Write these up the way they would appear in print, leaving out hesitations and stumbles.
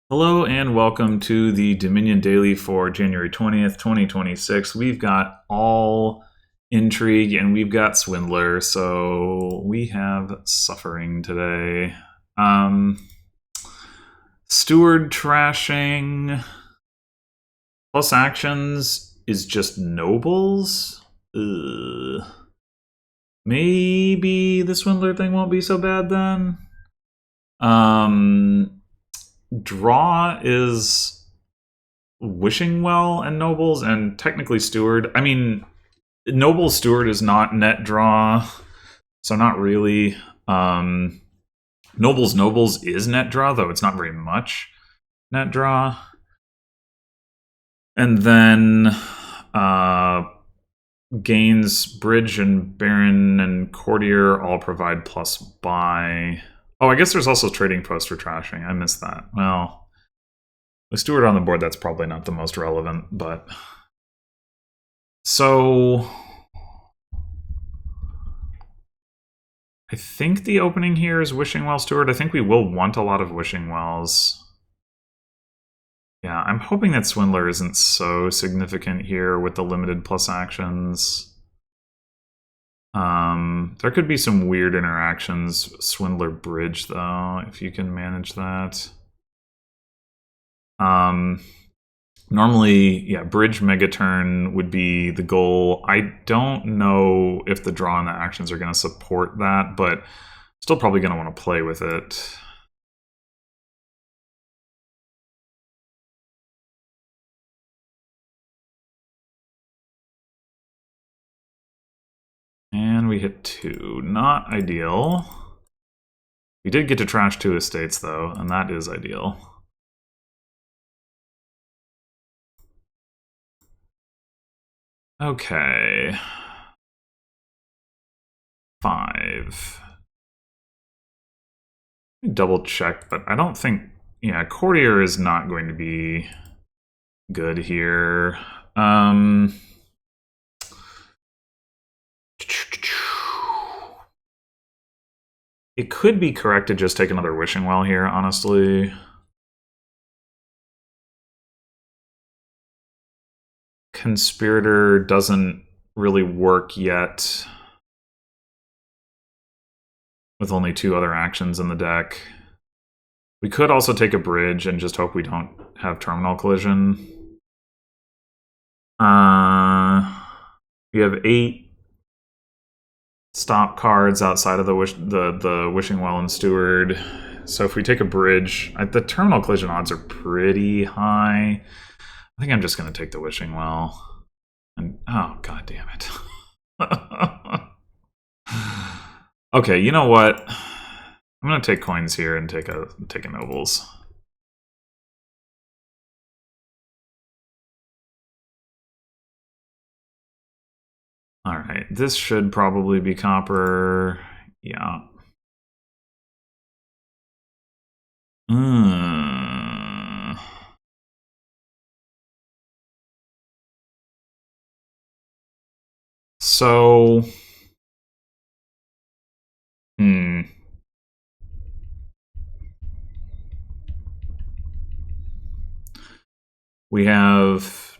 Hello and welcome to the Dominion Daily for January 20th, 2026. We've got all intrigue and we've got swindler, so we have suffering today. Steward trashing plus actions is just nobles. Ugh. Maybe the swindler thing won't be so bad then. Draw is wishing well and nobles, and technically steward. I mean, noble steward is not net draw, so not really. Nobles is net draw, though it's not very much net draw. And then gains bridge and baron and courtier all provide plus buy. Oh, I guess there's also trading post for trashing. I missed that. Well, with steward on the board, that's probably not the most relevant, but... So... I think the opening here is Wishing Well Steward. I think we will want a lot of Wishing Wells. Yeah, I'm hoping that Swindler isn't so significant here with the limited plus actions. There could be some weird interactions. Swindler Bridge, though, if you can manage that. Normally, yeah, Bridge Megaturn would be the goal. I don't know if the draw and the actions are going to support that, but still probably going to want to play with it. And we hit 2. Not ideal. We did get to trash 2 estates, though, and that is ideal. Okay. 5. Double check, but I don't think... Yeah, courtier is not going to be good here. It could be correct to just take another Wishing Well here, honestly. Conspirator doesn't really work yet with only 2 other actions in the deck. We could also take a bridge and just hope we don't have terminal collision. We have 8 stop cards outside of the Wishing Well and Steward. So if we take a bridge, the terminal collision odds are pretty high. I think I'm just going to take the Wishing Well. And oh, god damn it. Okay, you know what? I'm going to take coins here and take a nobles. All right, this should probably be copper. Yeah. So... We have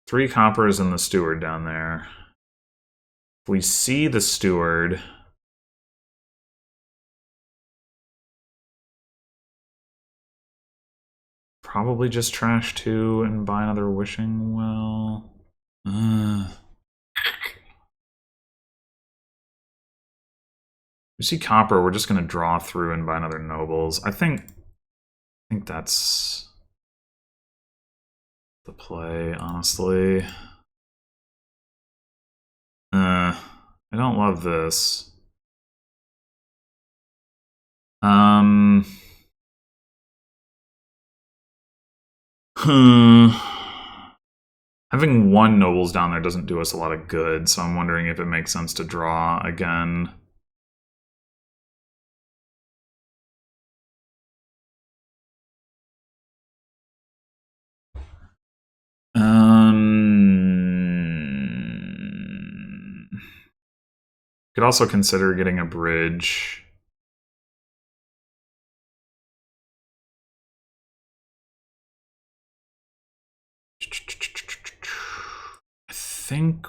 3 coppers and the steward down there. If we see the steward... Probably just trash 2 and buy another Wishing Well. We see copper, we're just going to draw through and buy another nobles. I think that's the play, honestly. I don't love this. Having 1 nobles down there doesn't do us a lot of good, so I'm wondering if it makes sense to draw again. Could also consider getting a bridge. think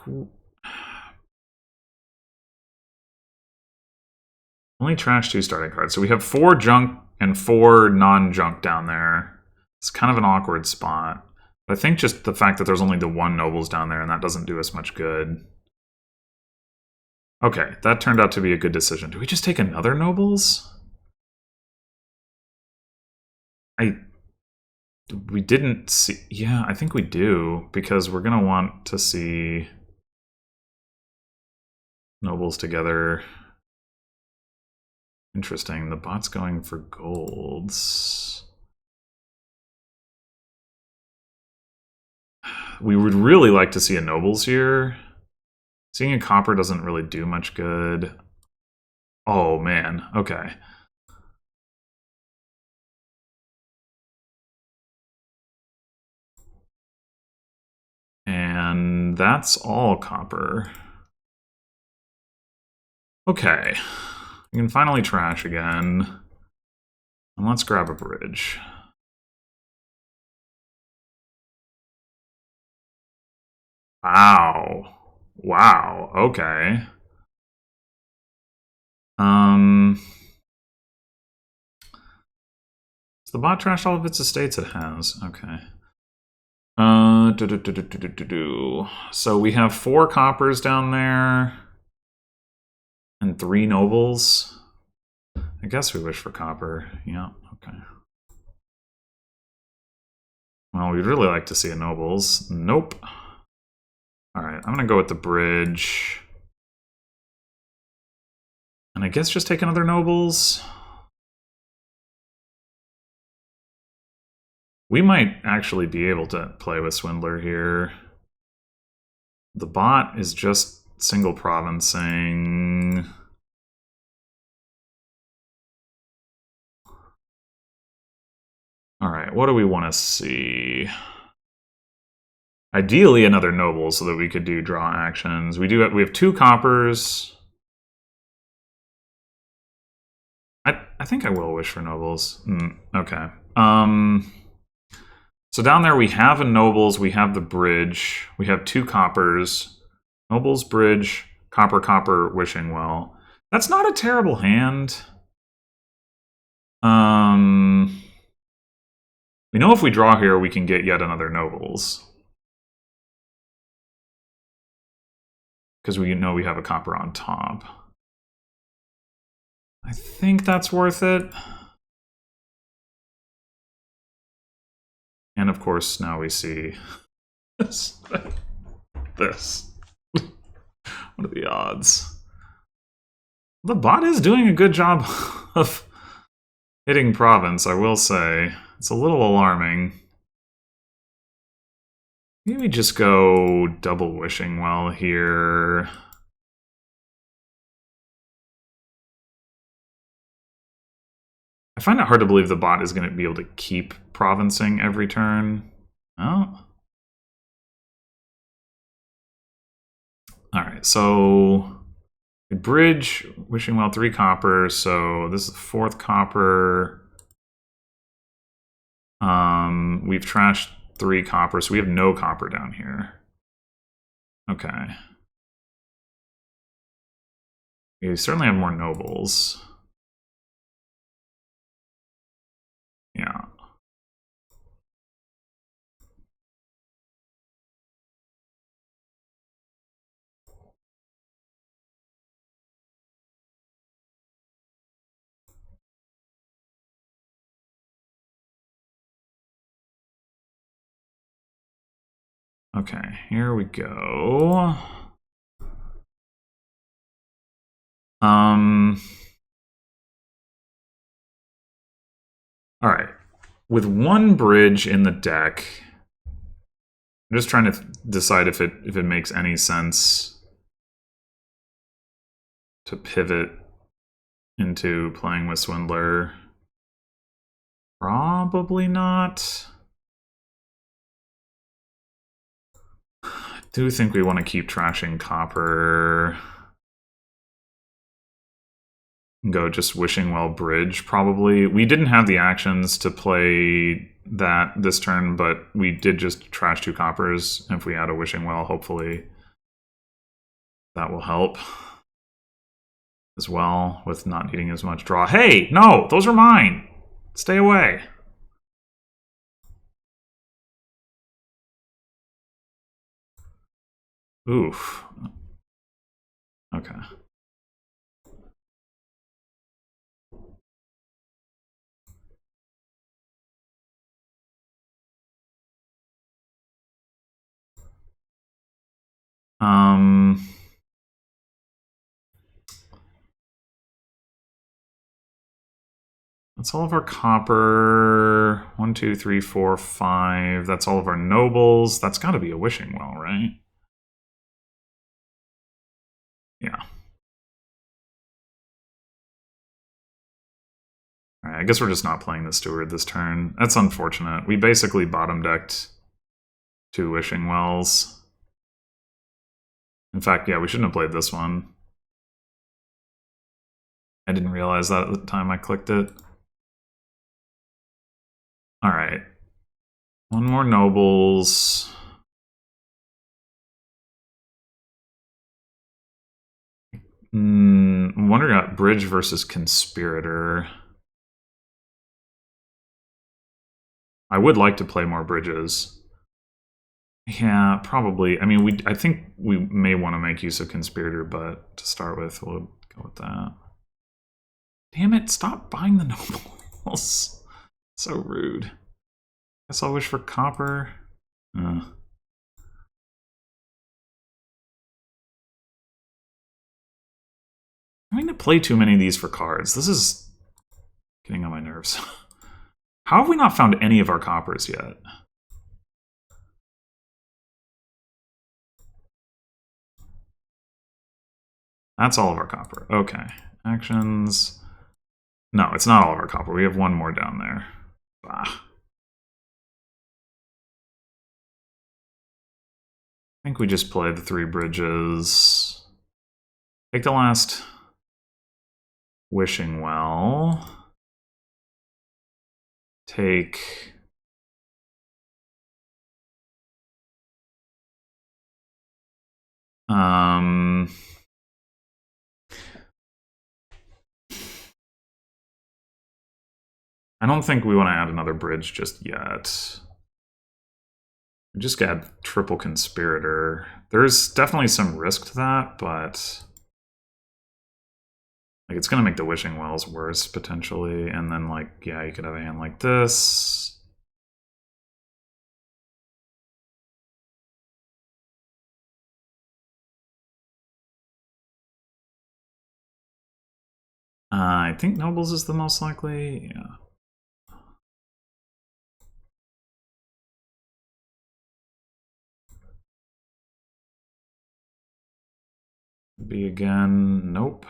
only trash 2 starting cards. So we have 4 junk and 4 non-junk down there. It's kind of an awkward spot. But I think just the fact that there's only the 1 nobles down there and that doesn't do us much good. Okay, that turned out to be a good decision. Do we just take another nobles? We didn't see... Yeah, I think we do, because we're going to want to see nobles together. Interesting. The bot's going for golds. We would really like to see a nobles here. Seeing a copper doesn't really do much good. Oh, man. Okay. And that's all copper. Okay. We can finally trash again. And let's grab a bridge. Wow. Wow, okay. So the bot trashed all of its estates it has. Okay. So we have 4 coppers down there. And 3 nobles. I guess we wish for copper. Yeah, okay. Well, we'd really like to see a nobles. Nope. Alright, I'm gonna go with the bridge. And I guess just take another nobles. We might actually be able to play with Swindler here. The bot is just single provincing. Alright, what do we want to see? Ideally another noble so that we could do draw actions. We have 2 coppers. I think I will wish for nobles. Okay. So down there we have a nobles, we have the bridge, we have 2 coppers. Nobles, bridge, copper, copper, wishing well. That's not a terrible hand. We know if we draw here, we can get yet another nobles. Because we know we have a copper on top. I think that's worth it. And of course, now we see this. What are the odds? The bot is doing a good job of hitting province, I will say. It's a little alarming. Maybe just go double wishing well here. I find it hard to believe the bot is going to be able to keep provincing every turn. Oh. Alright, so bridge, wishing well, 3 copper, so this is the 4th copper. We've trashed 3 copper, so we have no copper down here. Okay. We certainly have more nobles. Yeah. Okay, here we go. All right. With 1 bridge in the deck, I'm just trying to decide if it makes any sense to pivot into playing with Swindler. Probably not. I do think we want to keep trashing copper. Go just wishing well bridge, probably. We didn't have the actions to play that this turn, but we did just trash 2 coppers. If we had a wishing well, hopefully That will help as well with not needing as much draw. Hey, no, those are mine. Stay away. Oof. Okay. That's all of our copper. 1, 2, 3, 4, 5. That's all of our nobles. That's got to be a wishing well, right? Yeah. All right, I guess we're just not playing the steward this turn. That's unfortunate. We basically bottom decked 2 wishing wells. In fact, yeah, we shouldn't have played this one. I didn't realize that at the time I clicked it. All right. 1 more nobles. I'm wondering about bridge versus conspirator. I would like to play more bridges. Yeah, probably. I mean, I think we may want to make use of conspirator, but to start with, we'll go with that. Damn it, stop buying the nobles. So rude. Guess I'll wish for copper. I'm going to play too many of these for cards. This is getting on my nerves. How have we not found any of our coppers yet? That's all of our copper. Okay. Actions. No, it's not all of our copper. We have 1 more down there. Ah. I think we just play the 3 bridges. Take the last wishing well. Take... I don't think we want to add another bridge just yet. We just got triple conspirator. There's definitely some risk to that, but like it's gonna make the wishing wells worse potentially. And then like, yeah, you could have a hand like this. I think nobles is the most likely. Yeah. B again. Nope.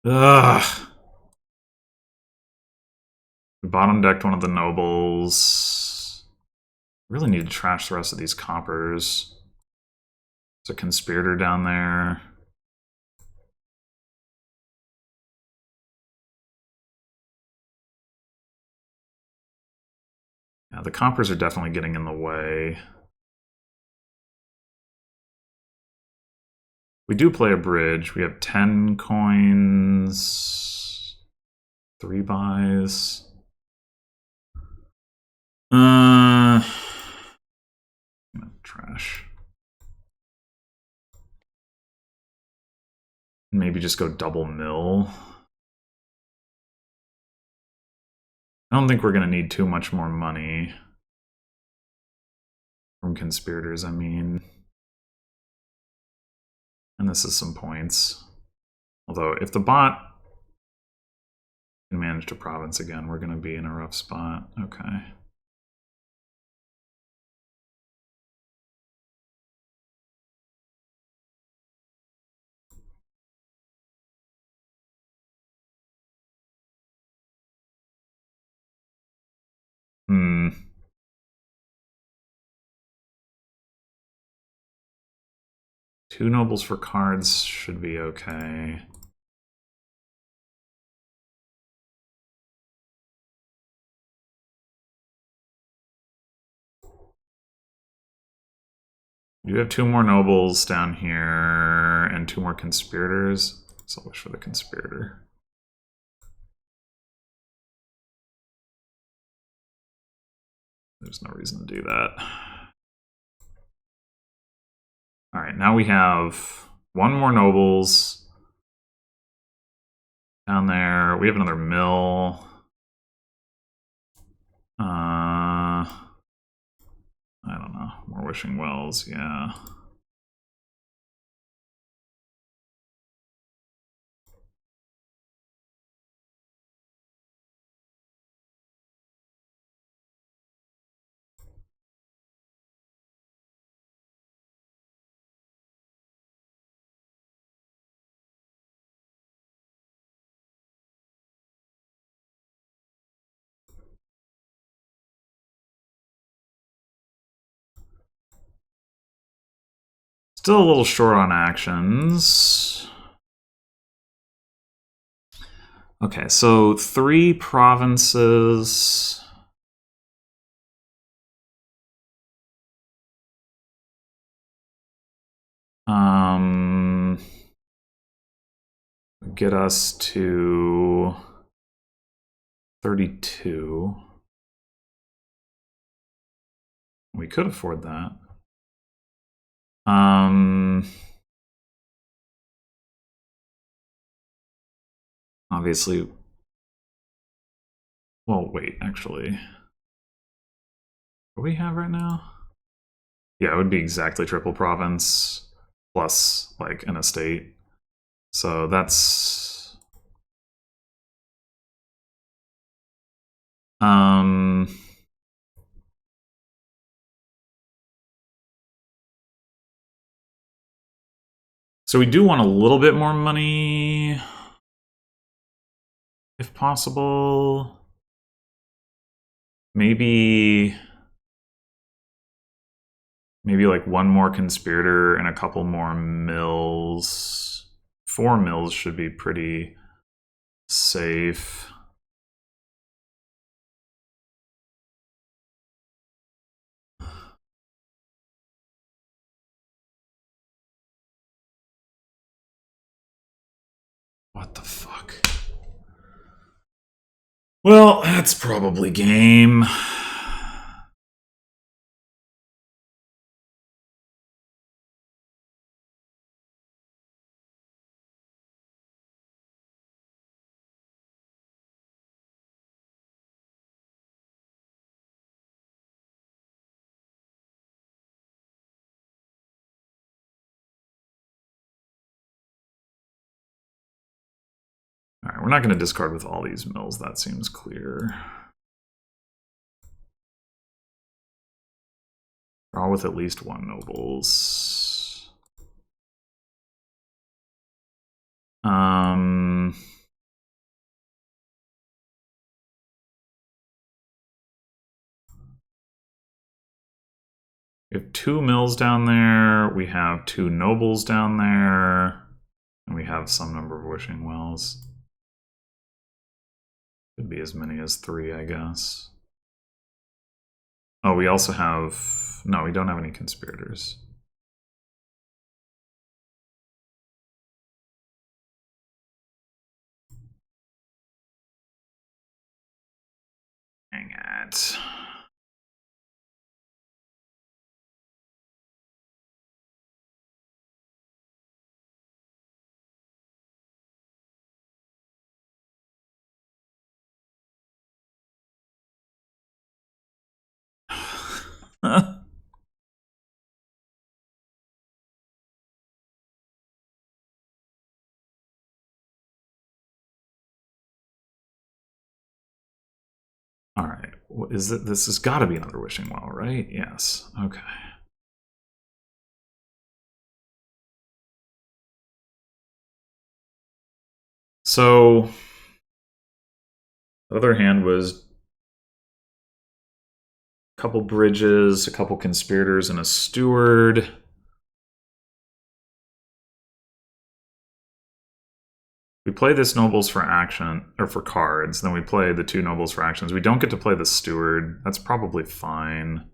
Ugh. We bottom decked one of the nobles. Really need to trash the rest of these coppers. There's a conspirator down there. Yeah, the coppers are definitely getting in the way. We do play a bridge. We have 10 coins. 3 buys. Trash. Maybe just go double mill. I don't think we're going to need too much more money from conspirators, I mean. And this is some points. Although, if the bot can manage to province again, we're going to be in a rough spot. Okay. Hmm. Two nobles for cards should be okay. We do have 2 more nobles down here and 2 more conspirators. So I'll wish for the conspirator. There's no reason to do that. All right, now we have 1 more nobles down there. We have another mill. I don't know. More wishing wells, yeah. Still a little short on actions. Okay, so 3 provinces. Get us to 32. We could afford that. Obviously. Well, wait, actually. What do we have right now? Yeah, it would be exactly triple province plus like an estate. So that's so we do want a little bit more money if possible. Maybe like 1 more conspirator and a couple more mills. 4 mills should be pretty safe. What the fuck? Well, that's probably game. All right, we're not going to discard with all these mills. That seems clear. Draw with at least 1 nobles. We have 2 mills down there. We have 2 nobles down there. And we have some number of wishing wells. Could be as many as 3, I guess. Oh, we also have... No, we don't have any conspirators. Dang it. All right. What is it? This has got to be another wishing well, right? Yes. Okay. So the other hand was a couple bridges, a couple conspirators, and a steward. We play this nobles for action, or for cards, then we play the 2 nobles for actions. We don't get to play the steward. That's probably fine.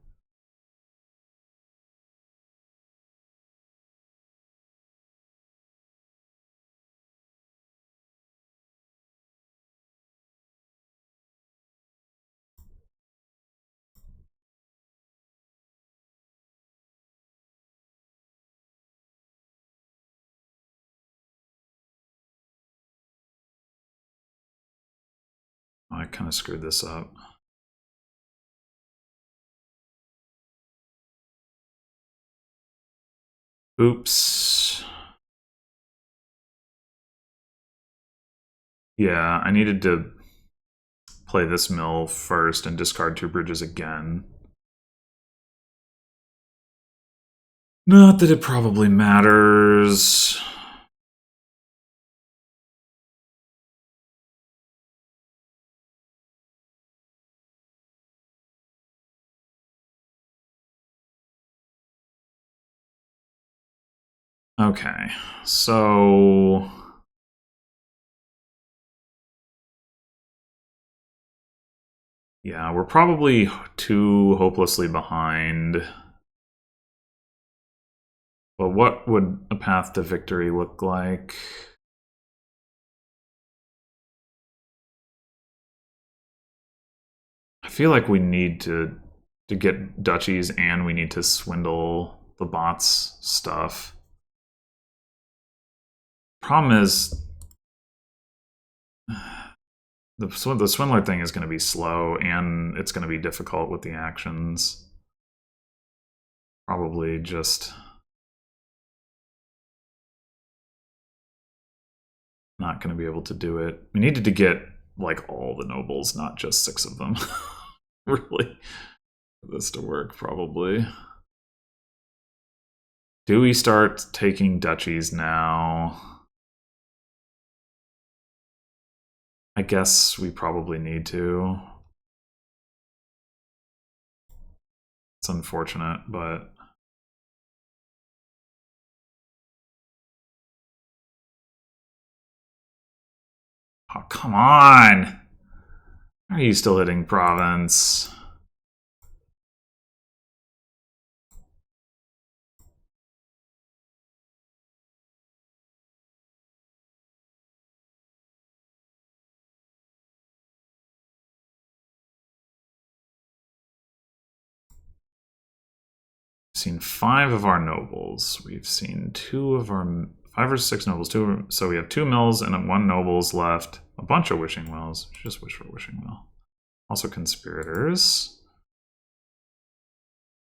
Oh, I kind of screwed this up. Oops. Yeah, I needed to play this mill first and discard 2 bridges again. Not that it probably matters. Okay, so yeah, we're probably too hopelessly behind. But what would a path to victory look like? I feel like we need to get duchies and we need to swindle the bots stuff. Problem is the swindler thing is going to be slow and it's going to be difficult with the actions. Probably just not going to be able to do it. We needed to get like all the nobles, not just 6 of them. Really, for this to work, probably. Do we start taking duchies now? I guess we probably need to. It's unfortunate, but oh, come on! Are you still hitting province? We've seen 5 of our nobles. We've seen 2 of our 5 or 6 nobles. 2. So we have 2 mills and 1 nobles left. A bunch of wishing wells. Just wish for a wishing well. Also conspirators.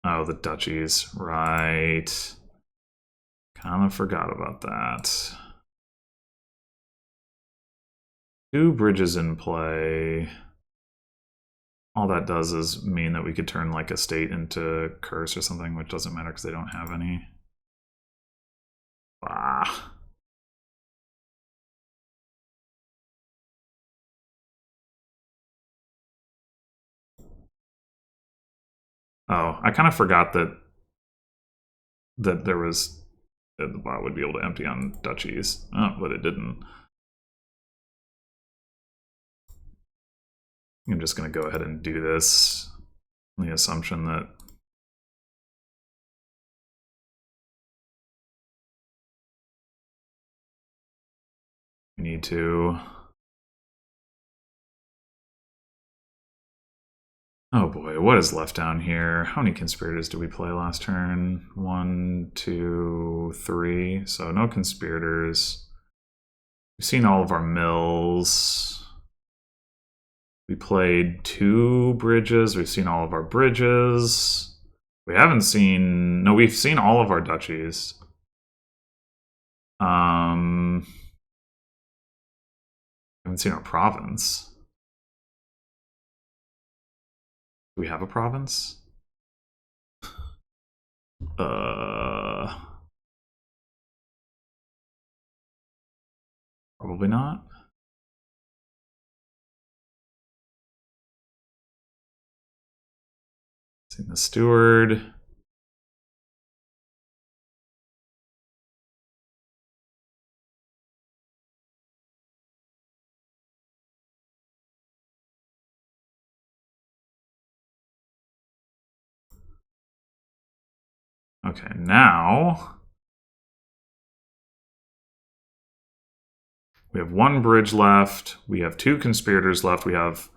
Oh, the duchies. Right. Kind of forgot about that. 2 bridges in play. All that does is mean that we could turn like a state into curse or something, which doesn't matter because they don't have any. Ah. Oh, I kind of forgot that there was that the bot would be able to empty on duchies. Oh, but it didn't. I'm just going to go ahead and do this on the assumption that we need to. Oh boy, what is left down here? How many conspirators did we play last turn? 1, 2, 3. So no conspirators. We've seen all of our mills. We played 2 bridges. We've seen all of our bridges. We haven't seen... No, we've seen all of our duchies. Haven't seen our province. Do we have a province? Probably not. Seen the steward. Okay, now we have 1 bridge left. We have 2 conspirators left. We have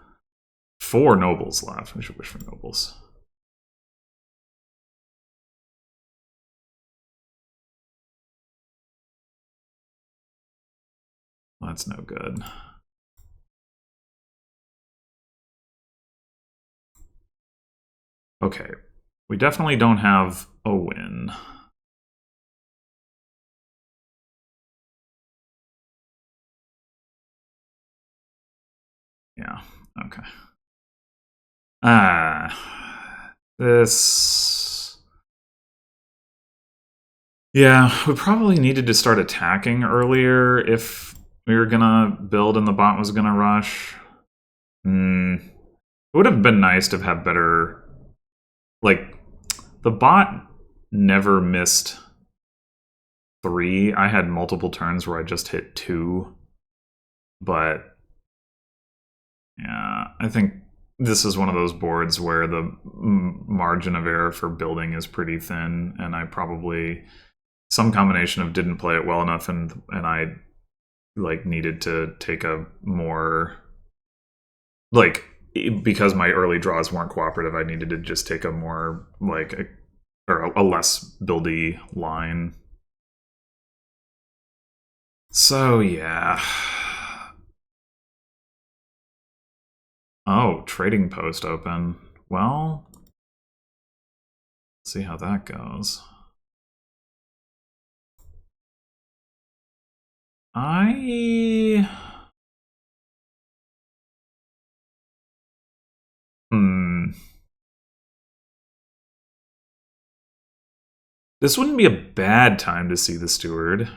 4 nobles left. We should wish for nobles. Well, that's no good. Okay, we definitely don't have a win. Yeah, okay. This... Yeah, we probably needed to start attacking earlier if we were gonna build and the bot was gonna rush. It would have been nice to have better... Like, the bot never missed 3. I had multiple turns where I just hit 2. But, yeah, I think this is one of those boards where the margin of error for building is pretty thin, and I probably... Some combination of didn't play it well enough and I like needed to take a more... Like, because my early draws weren't cooperative, I needed to just take a more, like, or a less buildy line. So, yeah. Oh, trading post open. Well, let's see how that goes. This wouldn't be a bad time to see the steward.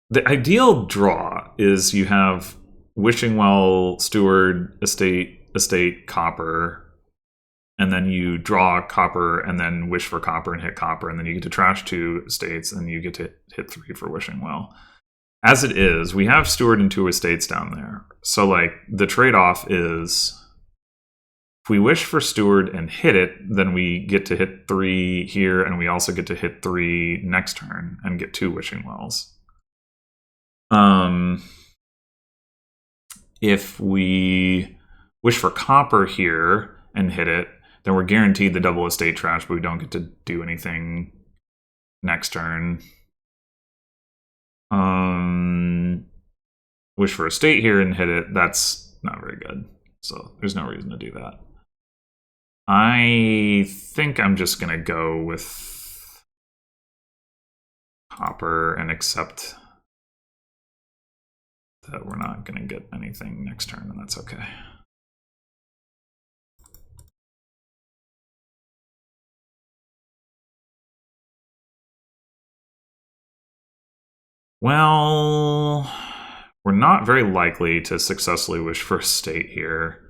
The ideal draw is you have Wishing Well, Steward, Estate, Copper, and then you draw Copper and then wish for Copper and hit Copper, and then you get to trash 2 estates and you get to hit 3 for Wishing Well. As it is, we have Steward and 2 estates down there. So, like, the trade-off is if we wish for Steward and hit it, then we get to hit 3 here, and we also get to hit 3 next turn and get 2 Wishing Wells. If we wish for Copper here and hit it, then we're guaranteed the double estate trash, but we don't get to do anything next turn. Wish for estate here and hit it, that's not very good. So there's no reason to do that. I think I'm just going to go with Copper and accept that we're not going to get anything next turn, and that's okay. Well, we're not very likely to successfully wish for a state here.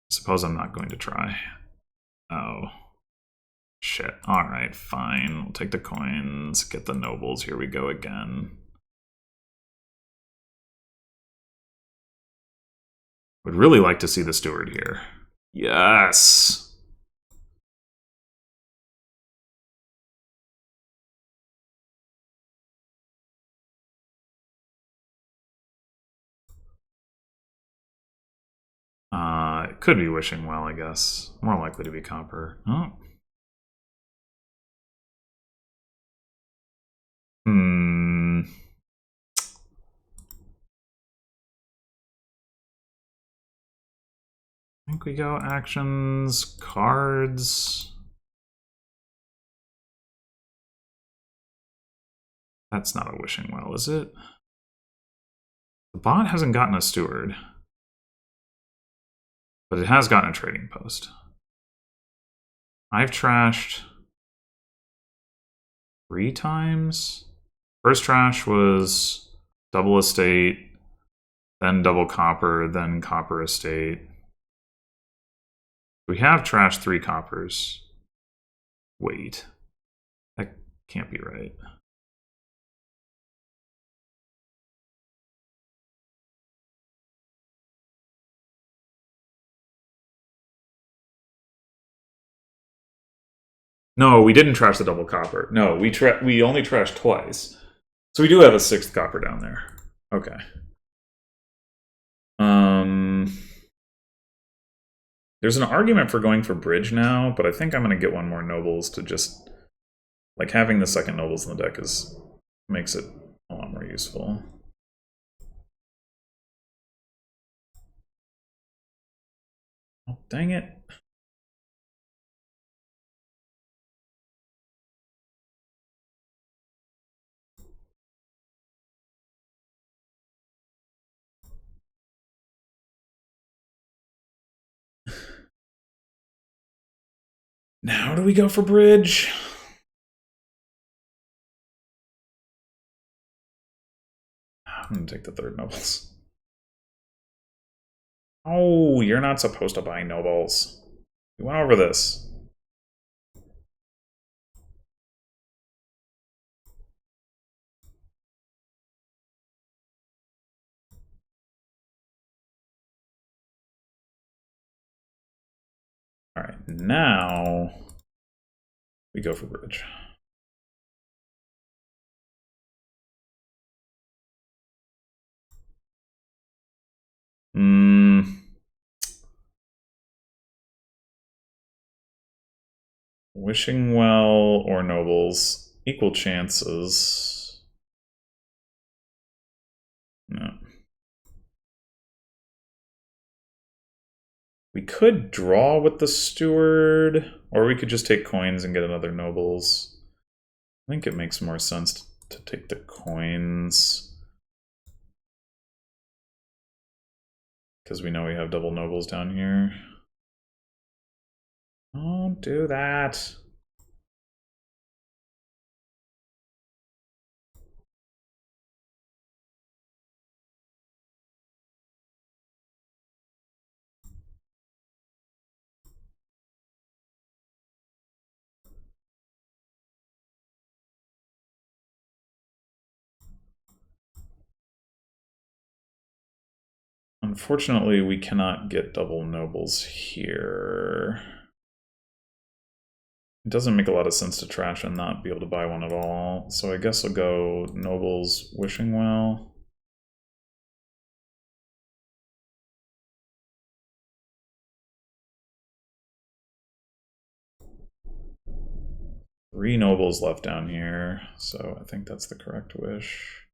Suppose I'm not going to try. Oh. Shit. Alright, fine. We'll take the coins, get the nobles. Here we go again. Would really like to see the steward here. Yes! It could be Wishing Well, I guess. More likely to be Copper. Oh. I think we go actions, cards. That's not a Wishing Well, is it? The bot hasn't gotten a steward. But it has gotten a trading post. I've trashed 3 times. First trash was double estate, then double copper, then copper estate. We have trashed 3 coppers. Wait. That can't be right. No, we didn't trash the double copper. No, we only trashed twice. So we do have a 6th copper down there. Okay. There's an argument for going for bridge now, but I think I'm going to get one more nobles to just... Like, having the 2nd nobles in the deck makes it a lot more useful. Oh, dang it. Now do we go for bridge? I'm gonna take the third nobles. Oh, you're not supposed to buy nobles. We went over this. All right, now we go for bridge. Wishing well or nobles, equal chances. No. We could draw with the steward, or we could just take coins and get another nobles. I think it makes more sense to take the coins. Because we know we have double nobles down here. Don't do that. Unfortunately, we cannot get double nobles here. It doesn't make a lot of sense to trash and not be able to buy one at all. So I guess I'll go nobles wishing well. Three nobles left down here, so I think that's the correct wish.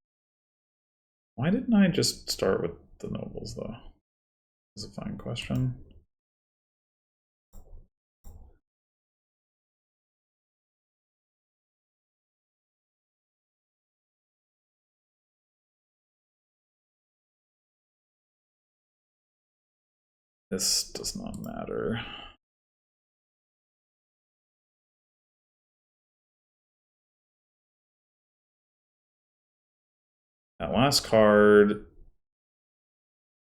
Why didn't I just start with the nobles, though? Is a fine question. This does not matter. That last card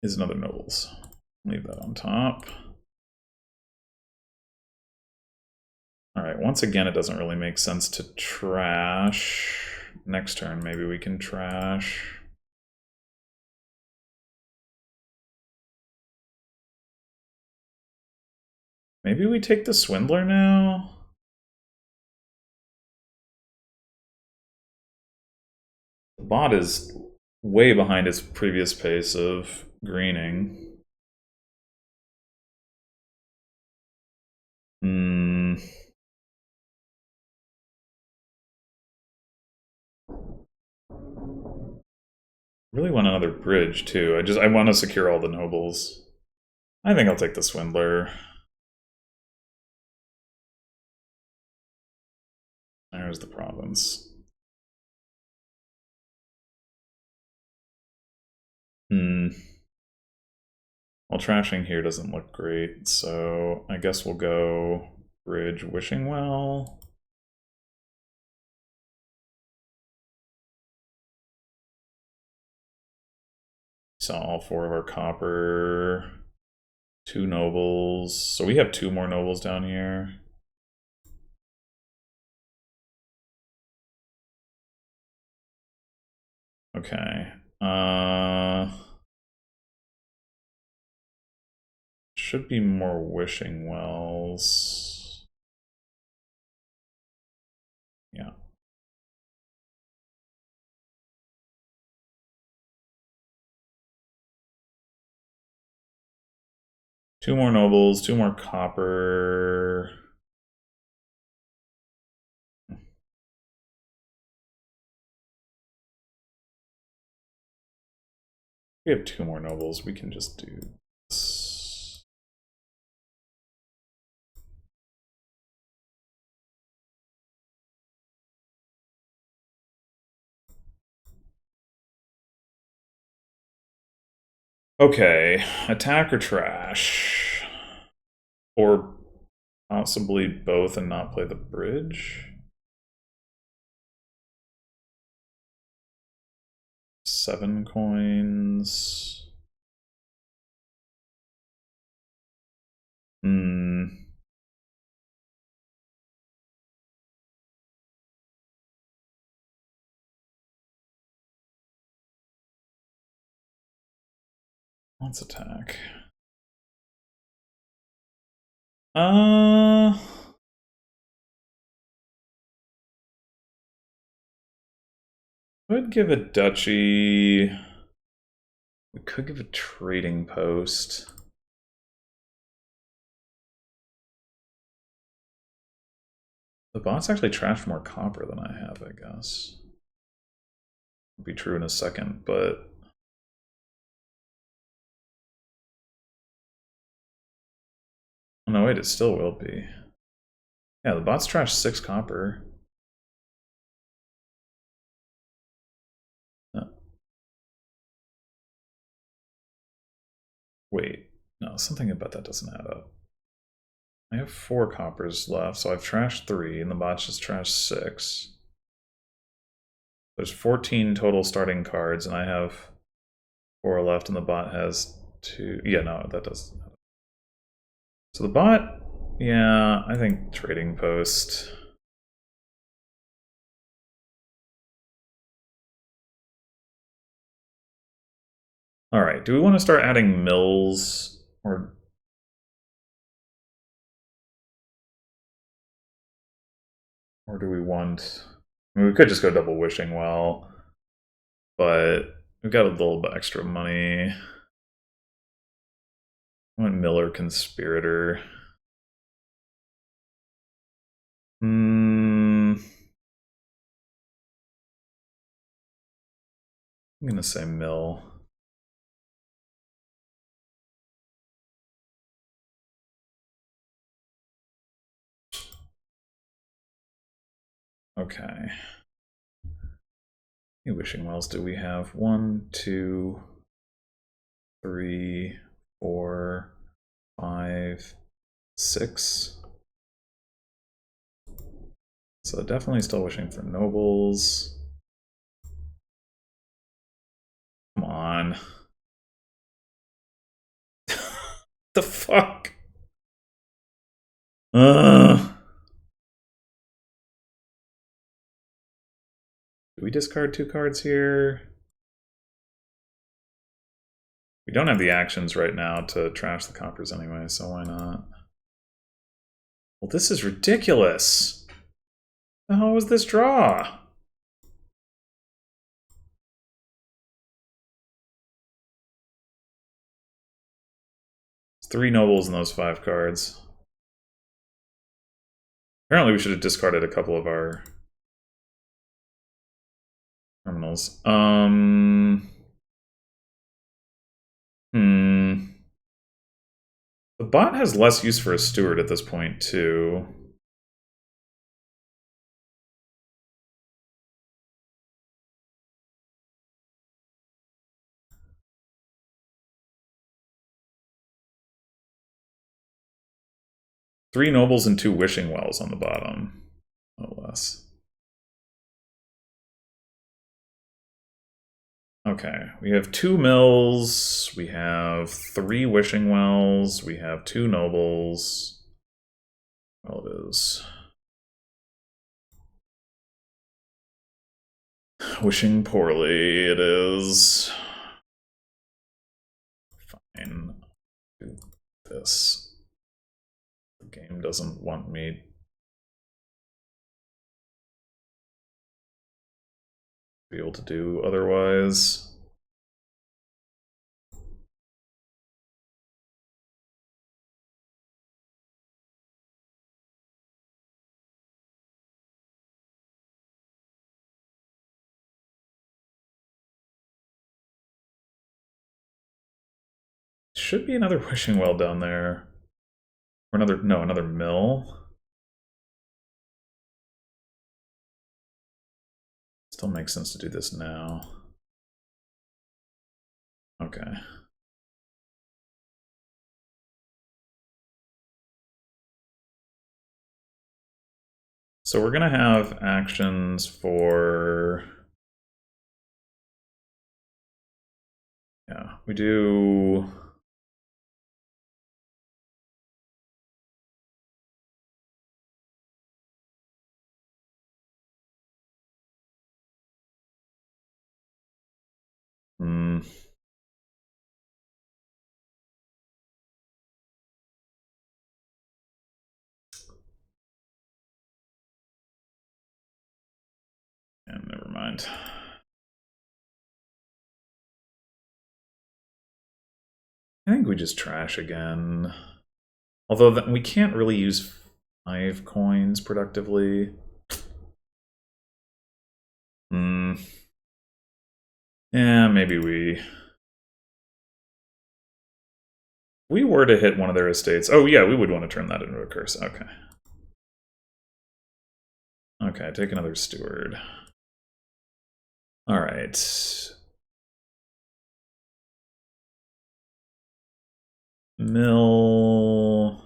is another nobles. Leave that on top. Alright, once again, it doesn't really make sense to trash. Next turn, maybe we can trash. Maybe we take the Swindler now? The bot is way behind its previous pace of greening. Really want another bridge too. I want to secure all the nobles. I think I'll take the Swindler. There's the province. Well, trashing here doesn't look great, so I guess we'll go bridge wishing well. Sell all four of our copper. Two nobles. So we have two more nobles down here. Okay. Should be more wishing wells. Yeah. Two more nobles, two more copper. We have two more nobles. We can just do this. Okay, attack or trash? Or possibly both and not play the bridge? 7 coins. Let's attack. Could give a duchy. We could give a trading post. The bot's actually trashed more copper than I have, I guess. It'll be true in a second, but oh, no, wait, it still will be. Yeah, the bot's trashed 6 copper. Wait, no, something about that doesn't add up. I have 4 coppers left, so I've trashed 3, and the bot's just trashed 6. There's 14 total starting cards, and I have 4 left, and the bot has 2. Yeah, no, that doesn't. So the bot, yeah, I think trading post. All right, do we want to start adding mills or do we want? I mean, we could just go double wishing well, but we've got a little bit extra money. I want Miller Conspirator. I'm gonna say mill. Okay. How many wishing wells do we have? 1, 2, 3, 4, 5, 6. So definitely still wishing for nobles. Come on. The fuck? Do we discard 2 cards here? We don't have the actions right now to trash the coppers anyway, so why not? Well, this is ridiculous. The hell was this draw? It's 3 nobles in those 5 cards. Apparently we should have discarded a couple of our terminals. The bot has less use for a steward at this point, too. Three nobles and 2 wishing wells on the bottom, no less. Okay, we have 2 mills, we have 3 wishing wells, we have 2 nobles. Well, it is. Wishing poorly, it is. Fine. Do this. The game doesn't want me to be able to do otherwise. Should be another wishing well down there. Or another mill. Still makes sense to do this now. Okay. So we're gonna have actions for, yeah, we do. Hmm. Yeah, never mind. I think we just trash again. Although we can't really use 5 coins productively. Hmm. Yeah, maybe we were to hit one of their estates. Oh yeah, we would want to turn that into a curse. Okay. Okay, take another steward. All right. Mill.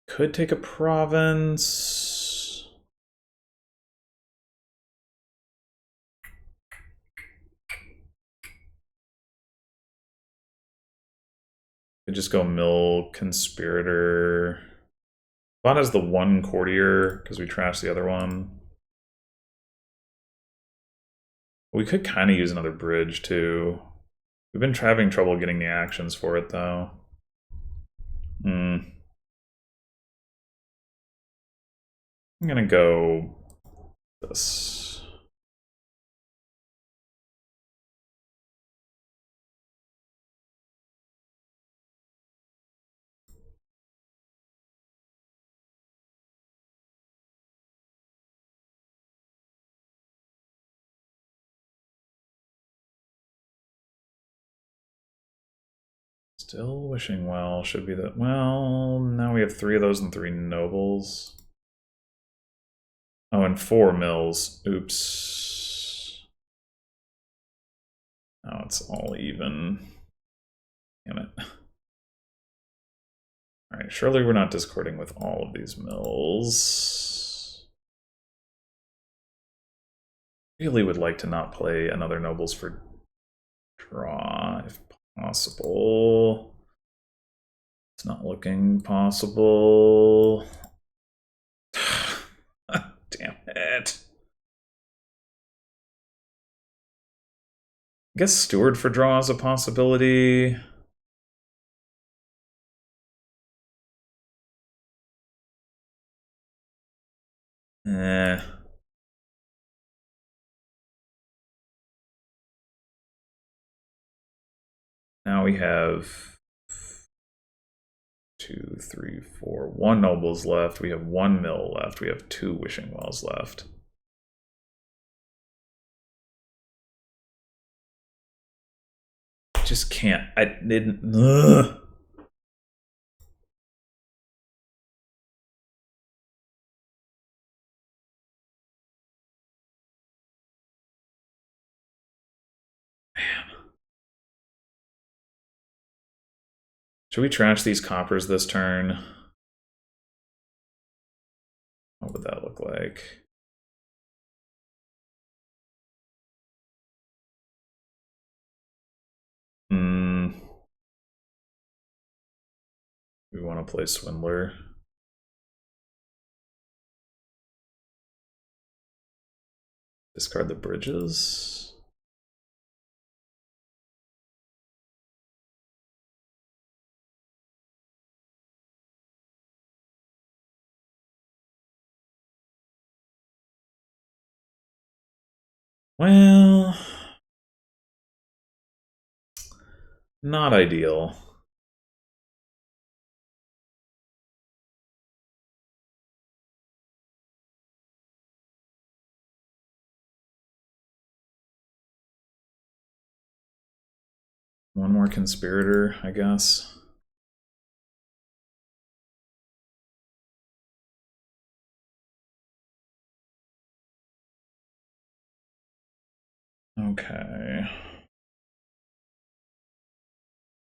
Could take a province. Could just go mill conspirator. Bot has the one courtier because we trashed the other one. We could kind of use another bridge too. We've been having trouble getting the actions for it though. I'm gonna go this. Still wishing well should be that. Well, now we have 3 of those and 3 nobles. Oh, and 4 mills. Oops. Now it's all even. Damn it. Alright, surely we're not discording with all of these mills. Really would like to not play another nobles for draw if possible. It's not looking possible. Damn it. I guess steward for draw is a possibility. Eh. Now we have 2, 3, 4. 1 nobles left. We have 1 mill left. We have 2 wishing wells left. Just can't. I didn't. Ugh. Should we trash these coppers this turn? What would that look like? We want to play Swindler. Discard the bridges. Well, not ideal. One more conspirator, I guess. Okay.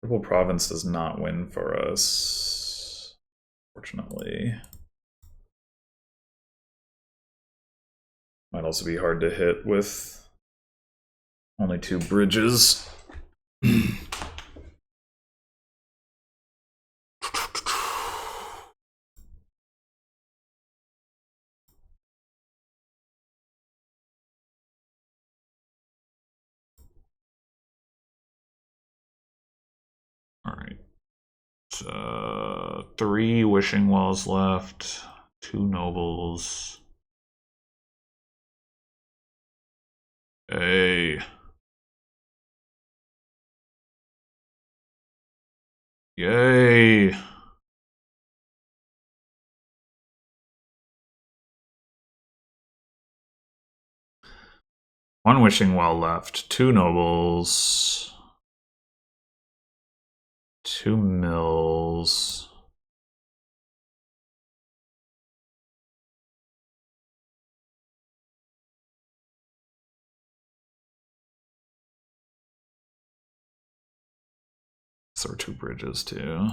Triple Province does not win for us, fortunately. Might also be hard to hit with only 2 bridges. Alright. 3 Wishing Wells left, 2 Nobles. Hey. Yay. One Wishing Well left, 2 Nobles, 2 Mills. So there are 2 bridges too.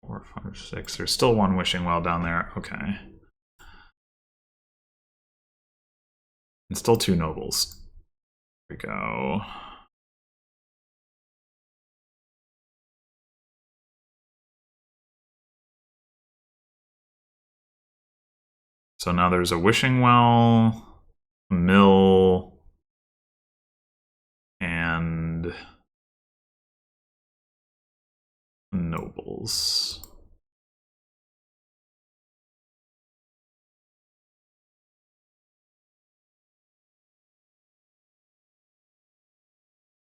Four, five, six. There's still 1 Wishing Well down there. Okay. And still 2 Nobles. Here we go. So now there's a Wishing Well, a Mill, and Nobles.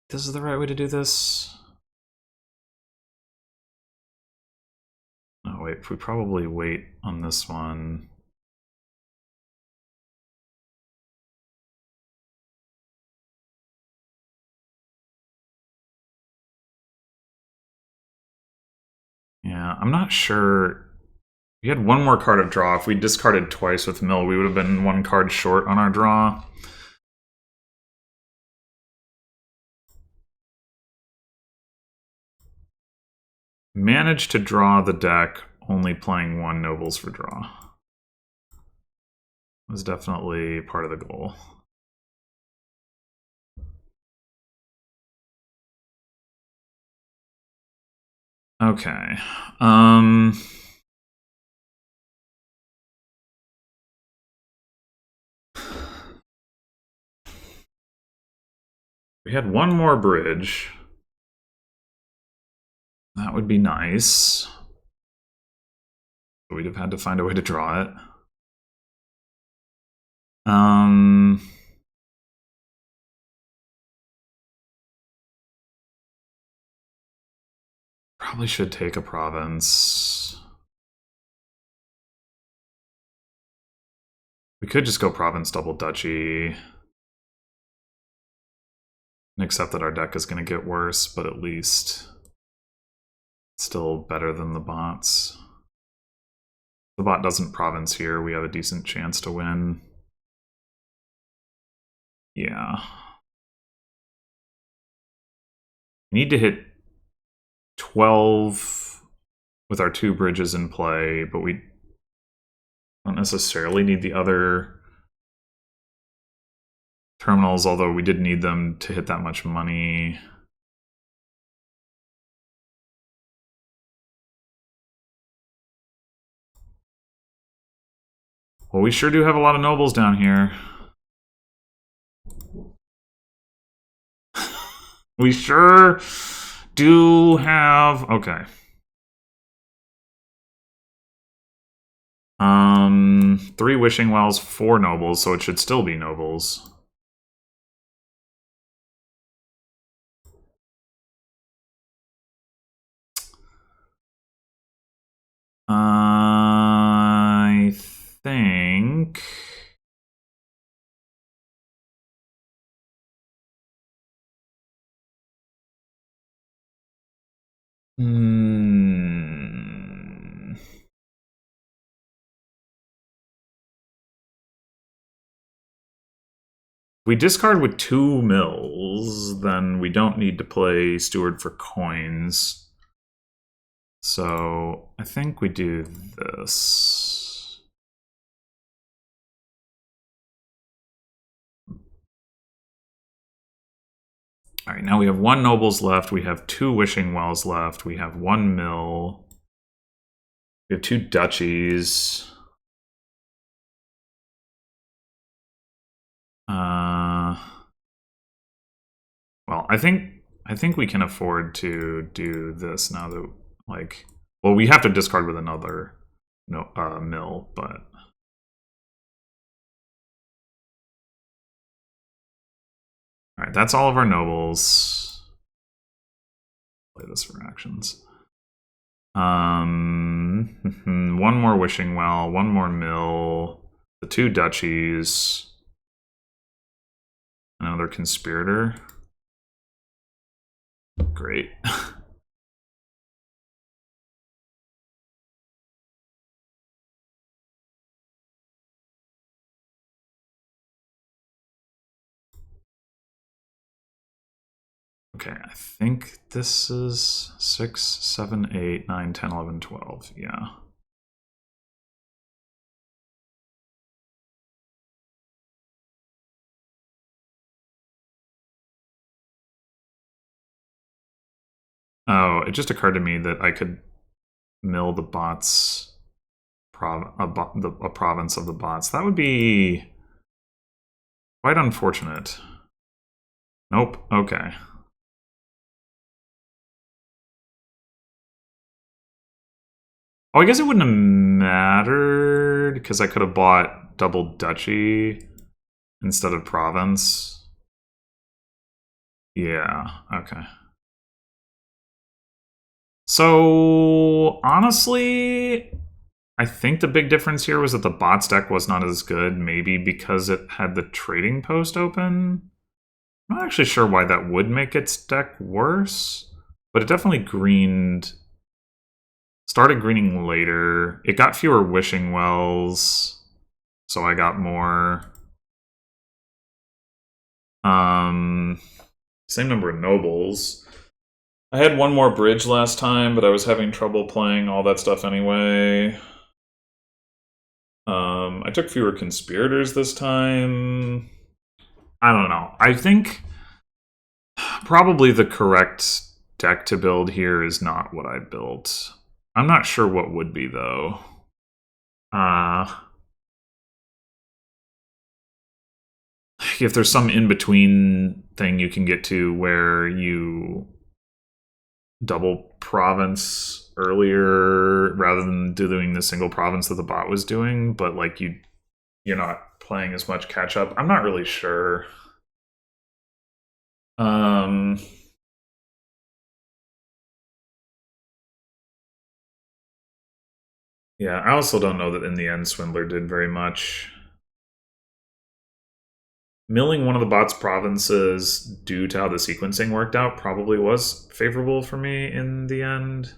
This is the right way to do this? No, wait, we probably wait on this one. Yeah, I'm not sure. We had 1 more card of draw. If we discarded twice with Mill, we would have been 1 card short on our draw. Managed to draw the deck, only playing 1 Nobles for draw. Was definitely part of the goal. Okay. We had 1 more bridge. That would be nice. But we'd have had to find a way to draw it. Probably should take a province. We could just go province double duchy. And accept that our deck is going to get worse, but at least it's still better than the bots. If the bot doesn't province here, we have a decent chance to win. Yeah. We need to hit 12 with our 2 bridges in play, but we don't necessarily need the other terminals, although we did need them to hit that much money. Well, we sure do have a lot of nobles down here. We sure do have... Okay. 3 Wishing Wells, 4 nobles, so it should still be nobles. I think Hmm. If we discard with 2 mills, then we don't need to play Steward for coins. So I think we do this. All right, now we have 1 nobles left. We have 2 wishing wells left. We have 1 mill. We have 2 duchies. Well, I think we can afford to do this now that, like, well, we have to discard with another mill, but all right, that's all of our nobles. Play this for actions. One more wishing well, 1 more mill, the 2 duchies, another conspirator. Great. Okay, I think this is 6, 7, 8, 9, 10, 11, 12. Yeah. Oh, it just occurred to me that I could mill the bots, a province of the bots. That would be quite unfortunate. Nope. Okay. Oh, I guess it wouldn't have mattered because I could have bought double duchy instead of province. Yeah. Okay. So honestly, I think the big difference here was that the bots deck was not as good, maybe because it had the trading post open. I'm not actually sure why that would make its deck worse, but it definitely started greening later. It got fewer wishing wells, so I got more. Same number of nobles. I had 1 more bridge last time, but I was having trouble playing all that stuff anyway. I took fewer conspirators this time. I don't know. I think probably the correct deck to build here is not what I built. I'm not sure what would be, though. If there's some in-between thing you can get to where you double province earlier rather than doing the single province that the bot was doing, but like you're not playing as much catch up. I'm not really sure. Yeah, I also don't know that in the end Swindler did very much. Milling one of the bot's provinces due to how the sequencing worked out probably was favorable for me in the end.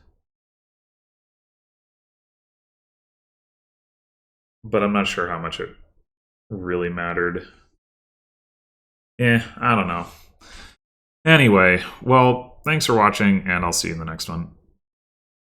But I'm not sure how much it really mattered. I don't know. Anyway, well, thanks for watching, and I'll see you in the next one.